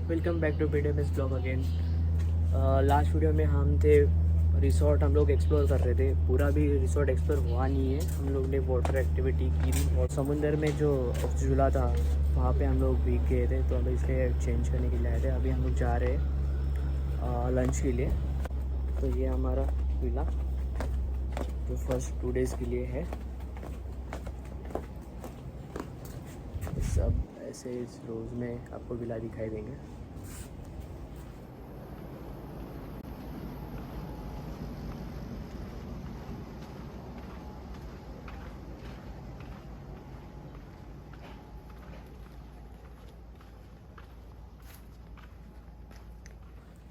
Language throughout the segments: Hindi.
Welcome back to BDMS blog again. Last video में हम थे रिसोर्ट, हम लोग एक्सप्लोर कर रहे थे। पूरा भी रिसोर्ट एक्सप्लोर हुआ नहीं है। हम लोग ने वाटर एक्टिविटी की थी और समुंदर में जो झूला था वहाँ पे हम लोग भीग गए थे, तो हम इसलिए चेंज करने के लिए आए थे। अभी हम लोग जा रहे हैं लंच के लिए। तो ये हमारा विला जो फर्स्ट 2 डेज़ के लिए है। सब ऐसे इस रोज़ में आपको विला दिखाई देंगे।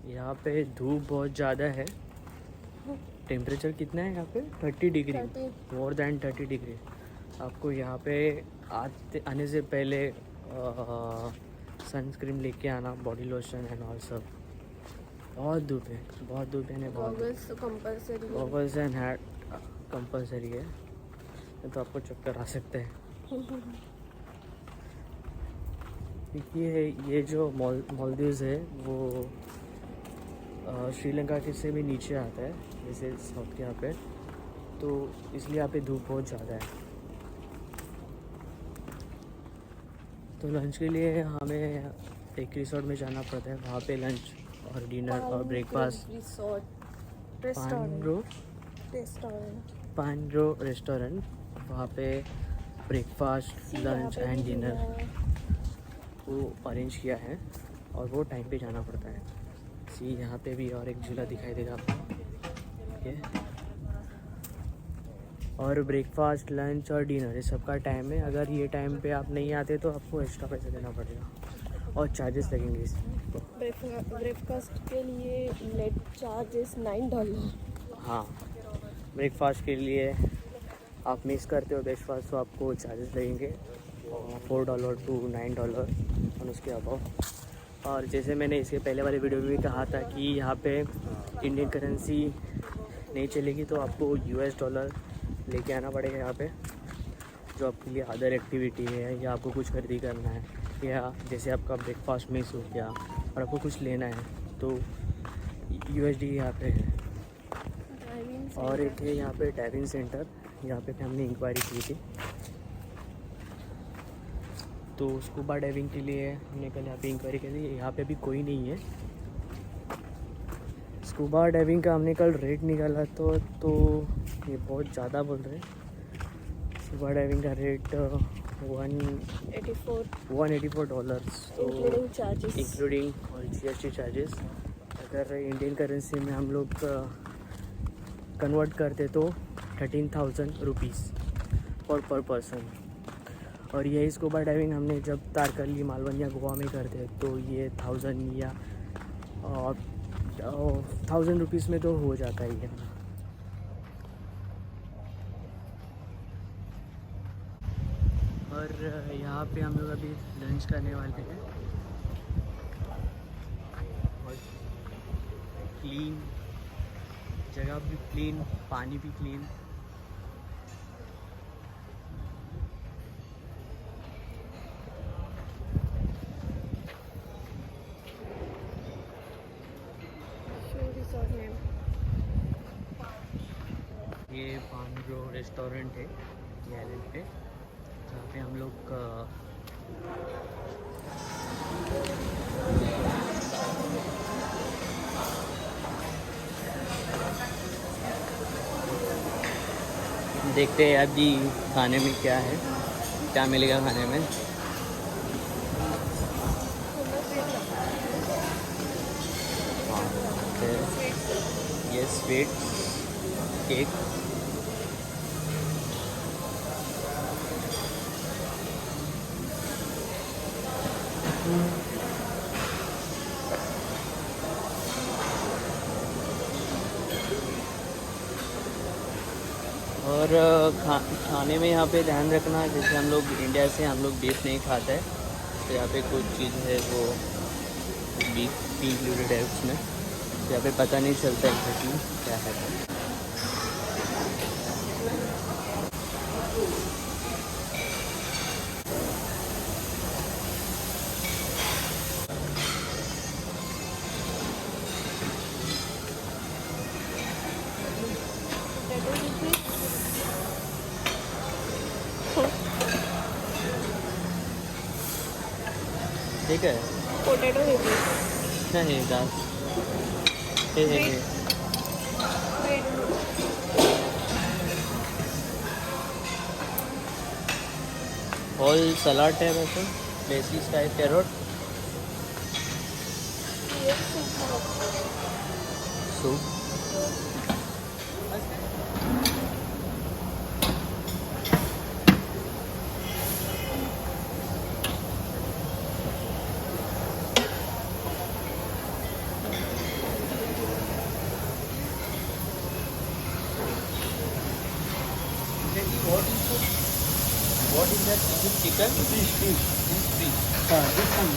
यहाँ पे धूप बहुत ज़्यादा है। टेम्परेचर कितना है यहाँ पे? 30 डिग्री, मोर दैन 30 डिग्री। आपको यहाँ पे आने से पहले सनस्क्रीन लेके आना, बॉडी लोशन एंड ऑल सब। बहुत धूप है, बहुत धूप है। गॉगल्स एंड हैट कंपलसरी है, तो आपको चक्कर आ सकते हैं। क्योंकि ये जो मालदीव्स है वो श्रीलंका के से भी नीचे आता है, जैसे साउथ के यहाँ पे, तो इसलिए यहाँ पे धूप बहुत ज़्यादा है। तो लंच के लिए हमें एक रिसोर्ट में जाना पड़ता है। वहाँ पे लंच और डिनर और ब्रेकफास्ट पानरो रेस्टोरेंट, वहाँ पे ब्रेकफास्ट, लंच एंड डिनर वो अरेंज किया है और वो टाइम पे जाना पड़ता है। यहाँ पे भी और एक झूला दिखाई देगा आपको, ठीक है। और ब्रेकफास्ट, लंच और डिनर ये सबका टाइम है। अगर ये टाइम पे आप नहीं आते तो आपको एक्स्ट्रा पैसा देना पड़ेगा और चार्जेस लगेंगे इसको। ब्रेकफास्ट के लिए लेट चार्जेस $9। हाँ, ब्रेकफास्ट के लिए आप मिस करते हो ब्रेकफास्ट तो आपको चार्जेस लगेंगे $4 to $9 और उसके अबाव। और जैसे मैंने इसके पहले वाले वीडियो में भी कहा था कि यहाँ पे इंडियन करेंसी नहीं चलेगी, तो आपको US डॉलर लेके आना पड़ेगा यहाँ पे, जो आपके लिए अदर एक्टिविटी है या आपको कुछ खरीदी करना है, या जैसे आपका ब्रेकफास्ट मिस हो गया और आपको कुछ लेना है तो USD यहाँ पे है। और एक है यहाँ पे डाइविंग सेंटर, यहाँ पे हमने इंक्वायरी की थी। तो स्कूबा डाइविंग के लिए हमने कल यहाँ पे इंक्वायरी की थी। यहाँ पे अभी कोई नहीं है। स्कूबा डाइविंग का हमने कल रेट निकाला तो ये बहुत ज़्यादा बोल रहे हैं। स्कूबा डाइविंग का रेट $184, तो इंक्लूडिंग और GST चार्जेस। अगर इंडियन करेंसी में हम लोग कन्वर्ट करते तो 13,000 रुपीज़ पर पर्सन। और यही स्कूबा डाइविंग हमने जब तारकर्ली, मालवण या गोवा में करते तो ये 1000 या 1000 रुपीज़ में तो हो जाता ही है। और यहाँ पे हम लोग अभी लंच करने वाले हैं। और क्लीन जगह भी क्लीन, पानी भी क्लीन। ये पानरो रेस्टोरेंट है ये आइलैंड पे, जहाँ पे हम लोग देखते हैं अभी खाने में क्या है, क्या मिलेगा खाने में। ये स्वीट केक, और खाने में यहाँ पे ध्यान रखना, जैसे हम लोग इंडिया से हम लोग बीफ नहीं खाते हैं, तो यहाँ पे कुछ चीज़ है वो बीफ भी इंक्लूडेड है उसमें। तो यहाँ पे पता नहीं चलता एग्जैक्टली क्या है। ठीक है पोटैटो है भी। नहीं दाल हे होल सलाड है वैसे basis type carrot soup What is that? Is it chicken? Fish. This one,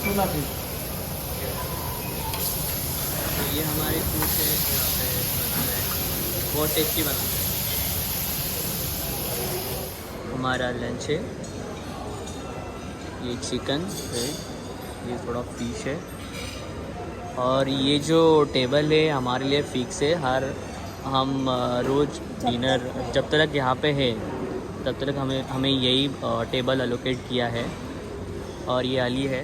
tuna fish. तो ये हमारे फूड है यहाँ पे बना रहे हैं बहुत टेस्टी बना है। हमारा लंच है ये चिकन है ये थोड़ा फिश है और ये जो टेबल है हमारे लिए फिक्स है हर हम रोज़ डिनर जब तक यहाँ पे है तब तक हमें यही टेबल अलोकेट किया है और ये अली है।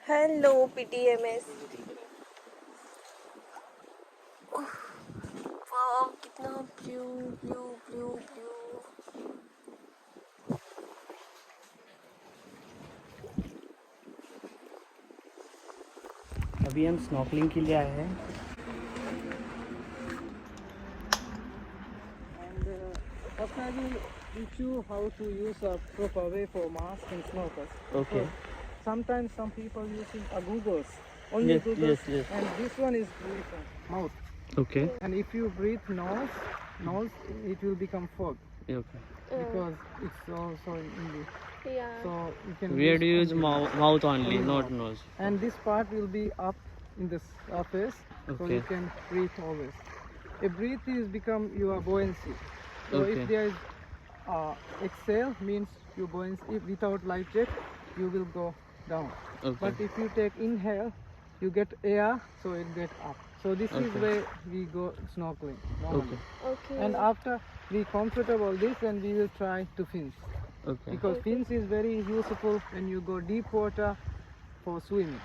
Hello PTMS। वाह कितना ब्लू ब्लू ब्लू ब्लू। अभी हम स्नॉर्कलिंग के लिए आए हैं। First I will teach you how to use a proper way for mask and snorkels. Okay. So, sometimes some people using a googles, only Yes, googles, yes. and this one is breathe mouth. Okay. And if you breathe nose, it will become fog Okay. because it's also in English. Yeah. So you can. We have to use only- mouth only, Only not mouth. nose. And this part will be up in the surface, so Okay. you can breathe always. A breathe is become your buoyancy. So Okay. if there is exhale means your buoyancy. Without life jacket, you will go down. Okay. But if you take inhale, you get air, so it get up. So this is Okay. where we go snorkeling normally. Okay. Okay. And after we comfortable this, and we will try to fins. Okay. Because Okay. fins is very useful when you go deep water for swimming.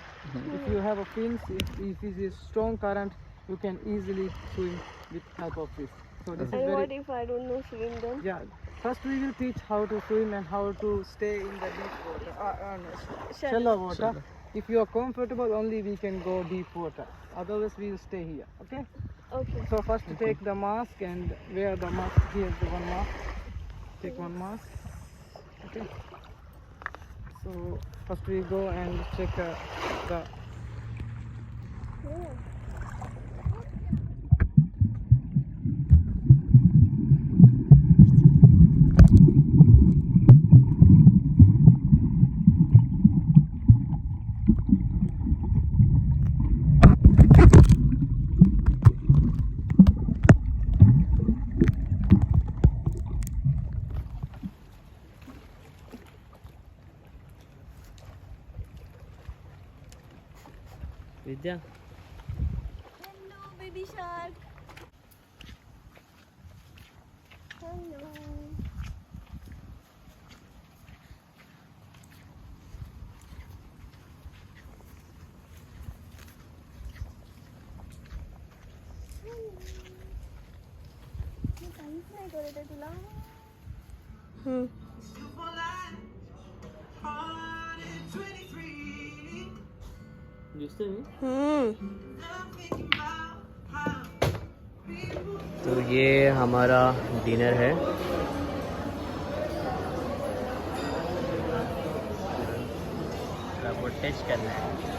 If you have a fins, if it is strong current, you can easily swim with help of this. So this And is what very if I don't know swim then? yeah. First we will teach how to swim and how to stay in the deep water, no, shallow water. Shallow. If you are comfortable, only we can go deep water. Otherwise we will stay here. Okay. Okay. So first take the mask and wear the mask. Here the one mask. Take one mask. Okay. So first we go and check the. Yeah. Vidya Hello, baby shark. Hello. मी काहीच नाही करत आहे तुला. दिसते मी हम्म. तो ये हमारा डिनर है। वो टेस्ट करना है।